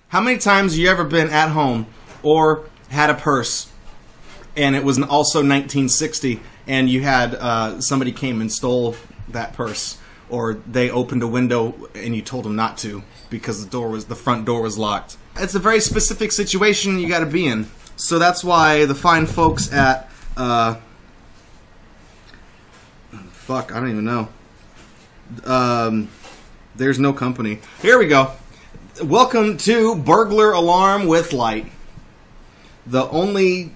How many times have you ever been at home or had a purse and it was also 1960 and you had somebody came and stole that purse, or they opened a window and you told them not to because the front door was locked? It's a very specific situation you got to be in. So that's why the fine folks at fuck, I don't even know. There's no company. Here we go. Welcome to burglar alarm with light. The only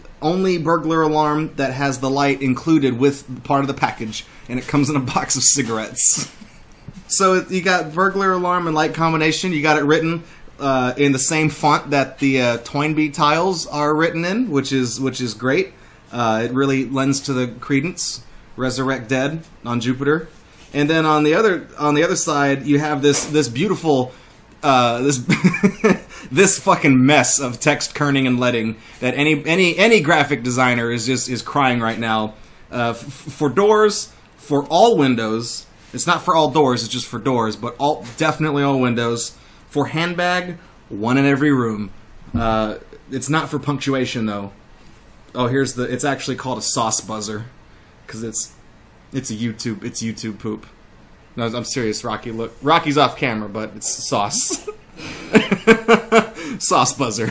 burglar alarm that has the light included with part of the package, and it comes in a box of cigarettes. So you got burglar alarm and light combination. You got it written in the same font that the Toynbee tiles are written in, which is great. It really lends to the credence. Resurrect Dead on Jupiter. And then on the other side, you have this beautiful this fucking mess of text kerning and leading that any graphic designer is crying right now. For doors, for all windows. It's not for all doors, it's just for doors, but definitely all windows. For handbag, one in every room. It's not for punctuation though. Oh, it's actually called a S.O.S buzzer. Because it's YouTube poop. No, I'm serious, Rocky. Look, Rocky's off camera, but it's sauce. S.O.S buzzer.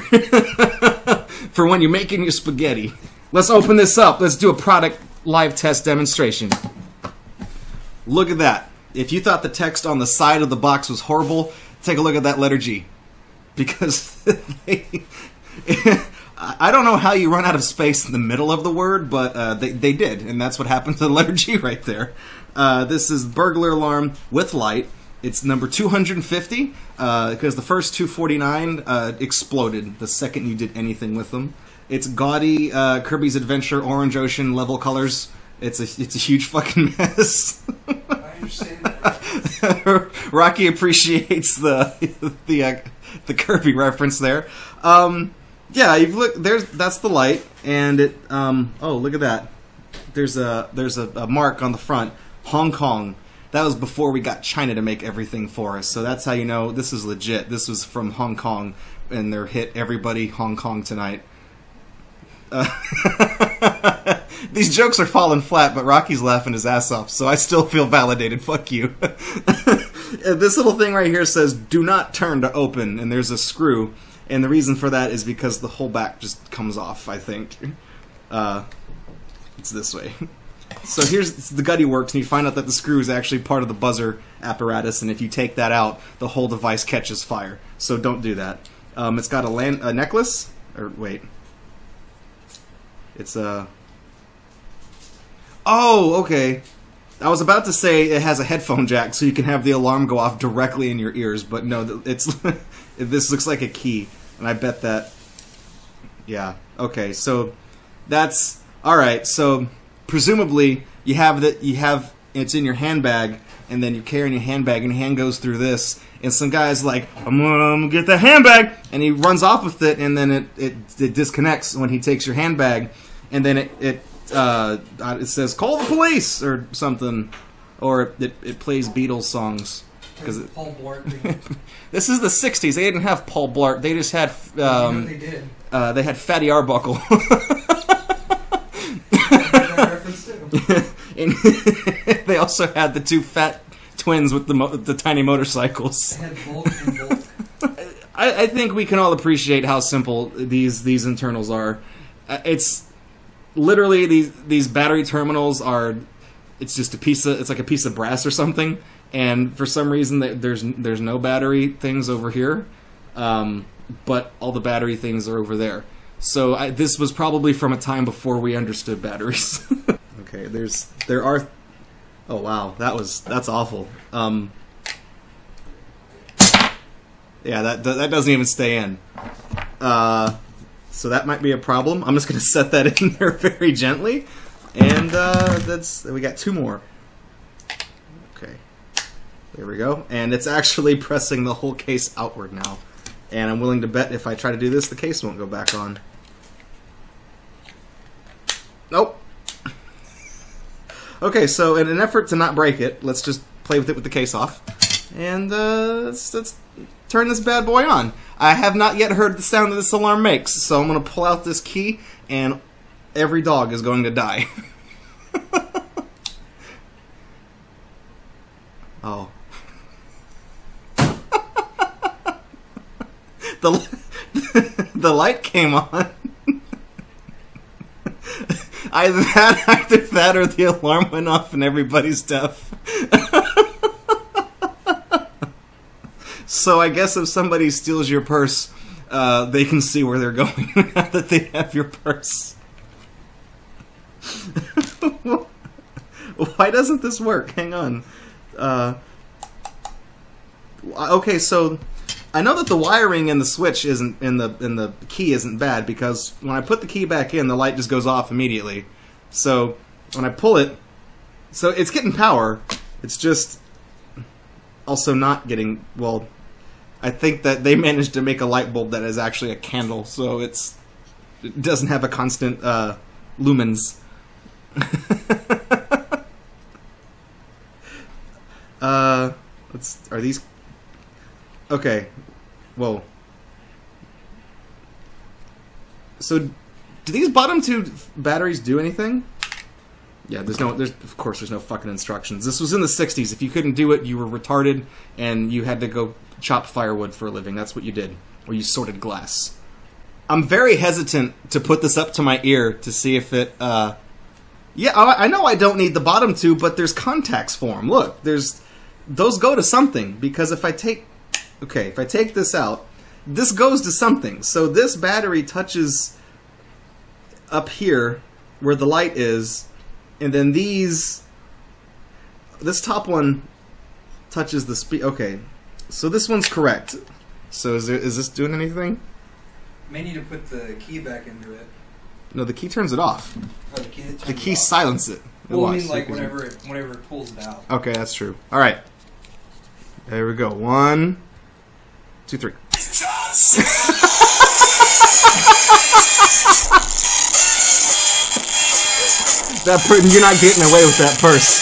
For when you're making your spaghetti. Let's open this up. Let's do a product live test demonstration. Look at that. If you thought the text on the side of the box was horrible, take a look at that letter G. Because I don't know how you run out of space in the middle of the word, but they did, and that's what happened to the letter G right there. This is burglar alarm with light. It's number 250, because the first 249 exploded the second you did anything with them. It's gaudy Kirby's Adventure Orange Ocean level colors. It's a huge fucking mess. I understand that. Rocky appreciates the Kirby reference there. Yeah, you've looked. That's the light, and it. Oh, look at that. There's a mark on the front. Hong Kong. That was before we got China to make everything for us. So that's how you know this is legit. This was from Hong Kong, and their hit "Everybody Hong Kong Tonight." These jokes are falling flat, but Rocky's laughing his ass off, so I still feel validated. Fuck you. This little thing right here says "Do not turn to open," and there's a screw. And the reason for that is because the whole back just comes off, I think. It's this way. So here's the gutty works, and you find out that the screw is actually part of the buzzer apparatus, and if you take that out, the whole device catches fire. So don't do that. It's got a necklace? Or, wait. It's a... Oh, okay. I was about to say it has a headphone jack, so you can have the alarm go off directly in your ears, but no, it's... This looks like a key. And I bet that, yeah, okay, so that's, alright, so presumably it's in your handbag, and then you carry in your handbag, and your hand goes through this, and some guy's like, I'm gonna get the handbag, and he runs off with it, and then it disconnects when he takes your handbag, and then it says, call the police, or something, or it plays Beatles songs. Paul Blart. This is the 60s. They didn't have Paul Blart. They just had... they did. They had Fatty Arbuckle. And they also had the two fat twins with the tiny motorcycles. They had Bulk and Bulk. I think we can all appreciate how simple these internals are. It's literally these battery terminals are... It's just it's like a piece of brass or something. And for some reason, there's no battery things over here, but all the battery things are over there. So this was probably from a time before we understood batteries. Okay, there are. Oh wow, that's awful. Yeah, that doesn't even stay in. So that might be a problem. I'm just gonna set that in there very gently, and we got two more. Okay. There we go. And it's actually pressing the whole case outward now. And I'm willing to bet if I try to do this, the case won't go back on. Nope. Okay, so in an effort to not break it, let's just play with it with the case off. And let's turn this bad boy on. I have not yet heard the sound that this alarm makes, so I'm going to pull out this key, and every dog is going to die. Oh. The light came on. Either that or the alarm went off and everybody's deaf. So I guess if somebody steals your purse, they can see where they're going now that they have your purse. Why doesn't this work? Hang on. Okay, so I know that the wiring in the switch isn't in the key isn't bad, because when I put the key back in, the light just goes off immediately. So when I pull it, so it's getting power. It's just also not getting, well, I think that they managed to make a light bulb that is actually a candle, so it doesn't have a constant lumens. Are these okay? Whoa. So, do these bottom two batteries do anything? Yeah, there's of course there's no fucking instructions. This was in the 60s. If you couldn't do it, you were retarded and you had to go chop firewood for a living. That's what you did. Or you sorted glass. I'm very hesitant to put this up to my ear to see if it, yeah, I know I don't need the bottom two, but there's contacts for them. Look, those go to something, because if I take this out, this goes to something. So this battery touches up here where the light is, and then this top one touches the speed. Okay, so this one's correct. So is this doing anything? May need to put the key back into it. No, the key turns it off. Oh, the key silences it. Well, I mean, like whenever it pulls it out. Okay, that's true. All right, there we go. 1, 2, 3. You're not getting away with that purse.